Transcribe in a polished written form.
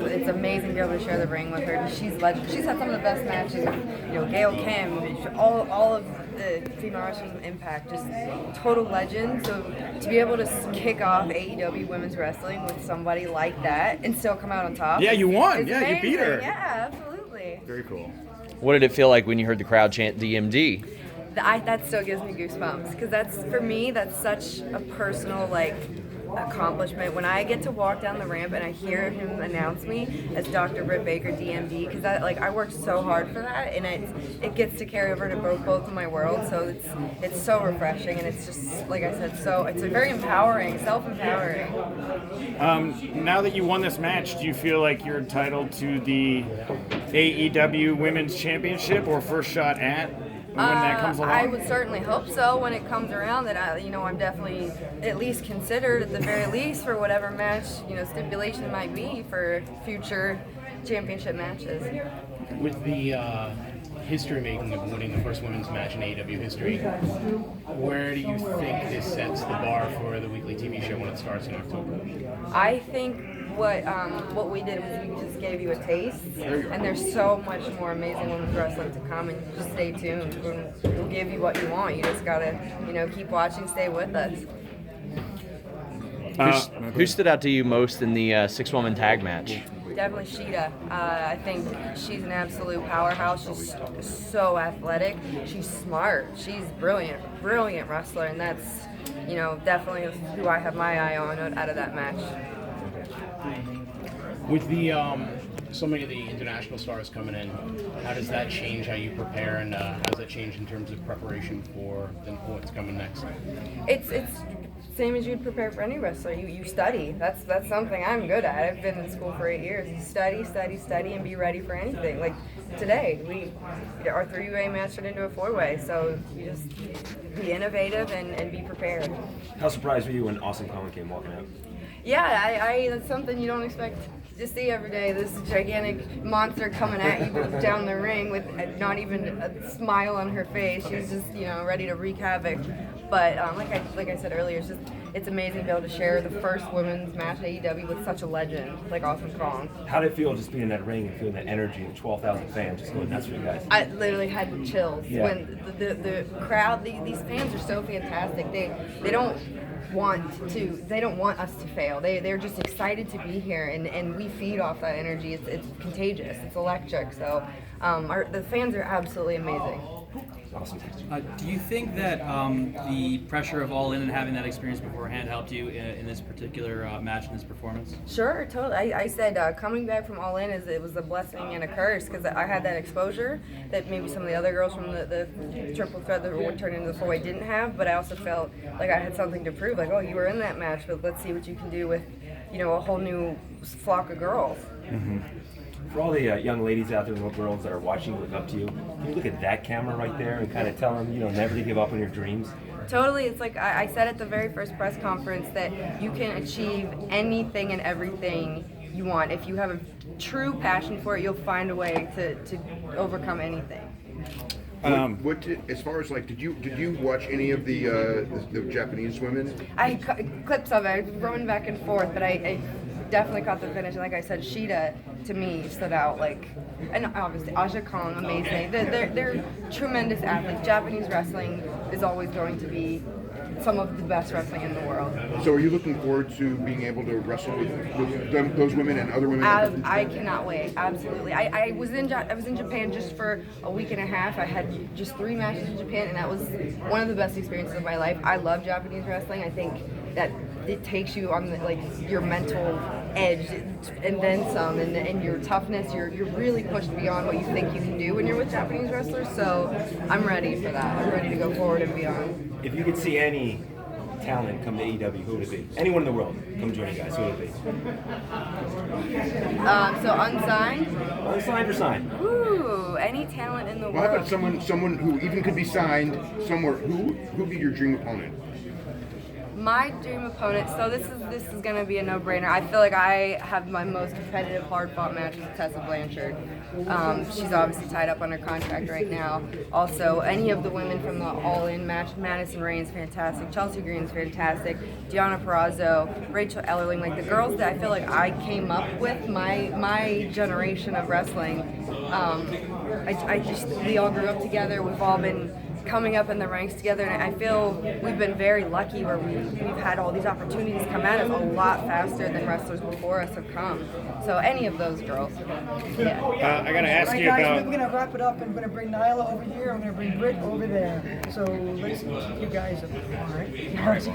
It's amazing to be able to share the ring with her. She's legend. She's had some of the best matches. Gail Kim, all of the female wrestling Impact, just total legend. So to be able to kick off AEW Women's Wrestling with somebody like that and still come out on top. Yeah, you won. Yeah, you beat her. Yeah, absolutely. Very cool. What did it feel like when you heard the crowd chant DMD? That still gives me goosebumps because for me that's such a personal accomplishment when I get to walk down the ramp and I hear him announce me as Dr. Britt Baker DMD, because I worked so hard for that, and it gets to carry over to both of my worlds, so it's so refreshing, and it's just like I said, so it's very empowering, self-empowering. Now that you won this match, do you feel like you're entitled to the AEW Women's Championship or first shot at when that comes along? I would certainly hope so when it comes around, that I'm definitely at least considered at the very least for whatever match stipulation it might be for future championship matches. With the history making of winning the first women's match in AEW history, where do you think this sets the bar for the weekly TV show when it starts in October? I think what we did was we just gave you a taste, and there's so much more amazing women's wrestling to come, and just stay tuned. We'll give you what you want. You just gotta keep watching, stay with us. Who stood out to you most in the 6-woman tag match? Definitely Sheeta. I think she's an absolute powerhouse. She's so athletic. She's smart. She's brilliant wrestler, and that's definitely who I have my eye on out of that match. With the so many of the international stars coming in, how does that change how you prepare, and how does that change in terms of preparation for what's coming next? It's same as you'd prepare for any wrestler. You study. That's something I'm good at. I've been in school for 8 years. You study, and be ready for anything. Like today, our 3-way match turned into a 4-way. So you just be innovative and be prepared. How surprised were you when Awesome Kong came walking out? Yeah, that's something you don't expect to see every day. This gigantic monster coming at you down the ring with not even a smile on her face. She's just ready to wreak havoc. But like I said earlier, it's amazing to be able to share the first women's match at AEW with such a legend like Awesome Kong. How did it feel just being in that ring and feeling that energy of 12,000 fans just going nuts for you guys? I literally had chills when the crowd. These fans are so fantastic. They don't want us to fail. They're just excited to be here, and we feed off that energy. It's contagious. It's electric. So the fans are absolutely amazing. Awesome. Do you think that the pressure of All In and having that experience beforehand helped you in this particular match and this performance? Sure, totally. I said coming back from All In it was a blessing and a curse, because I had that exposure that maybe some of the other girls from the triple threat that would turn into the 4-way didn't have, but I also felt like I had something to prove. Like, oh, you were in that match, but let's see what you can do with a whole new flock of girls. Mm-hmm. For all the young ladies out there, little girls that are watching, look up to you, can you look at that camera right there and kind of tell them, never to give up on your dreams? Totally. It's like I said at the very first press conference that you can achieve anything and everything you want. If you have a true passion for it, you'll find a way to overcome anything. As far as did you watch any of the Japanese women? Clips of it. I was running back and forth, but I definitely caught the finish. And like I said, Sheeta to me stood out. And obviously Aja Kong, amazing. They're tremendous athletes. Japanese wrestling is always going to be some of the best wrestling in the world. So are you looking forward to being able to wrestle with those women and other women? I cannot wait. Absolutely. I was in Japan just for a week and a half. I had just 3 matches in Japan, and that was one of the best experiences of my life. I love Japanese wrestling. I think that it takes you on your mental edge and then some, and your toughness. You're really pushed beyond what you think you can do when you're with Japanese wrestlers. So I'm ready for that. I'm ready to go forward and beyond. If you could see any talent come to AEW, who would it be? Anyone in the world come join you guys, who would it be? So unsigned? Unsigned or signed? Ooh, any talent in the Well, world. how about someone who even could be signed somewhere? Who would be your dream opponent? My dream opponent. So this is gonna be a no-brainer. I feel like I have my most competitive, hard-fought match with Tessa Blanchard. She's obviously tied up under contract right now. Also, any of the women from the All In match, Madison Rain's fantastic, Chelsea Green's fantastic, Deonna Purrazzo, Rachel Ellerling, like the girls that I feel like I came up with, my generation of wrestling. We all grew up together. We've all been coming up in the ranks together, and I feel we've been very lucky where we've had all these opportunities come at us a lot faster than wrestlers before us have come. So any of those girls. Yeah. I gotta ask Alright you guys, about. we're gonna wrap it up and we're gonna bring Nyla over here, I'm gonna bring Britt over there. So let's keep you guys up. Alright.